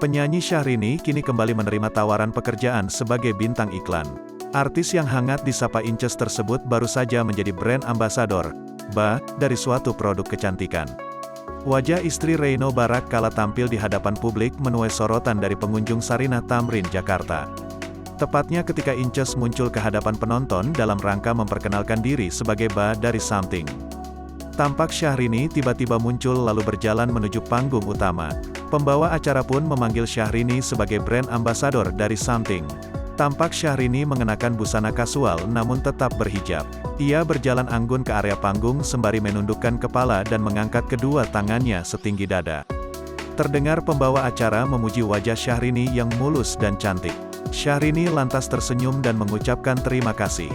Penyanyi Syahrini kini kembali menerima tawaran pekerjaan sebagai bintang iklan. Artis yang hangat disapa Inces tersebut baru saja menjadi brand ambassador, dari suatu produk kecantikan. Wajah istri Reino Barak kala tampil di hadapan publik menuai sorotan dari pengunjung Sarinah Tamrin, Jakarta. Tepatnya ketika Inces muncul ke hadapan penonton dalam rangka memperkenalkan diri sebagai dari Something. Tampak Syahrini tiba-tiba muncul lalu berjalan menuju panggung utama. Pembawa acara pun memanggil Syahrini sebagai brand ambassador dari Something. Tampak Syahrini mengenakan busana kasual namun tetap berhijab. Ia berjalan anggun ke area panggung sembari menundukkan kepala dan mengangkat kedua tangannya setinggi dada. Terdengar pembawa acara memuji wajah Syahrini yang mulus dan cantik. Syahrini lantas tersenyum dan mengucapkan terima kasih.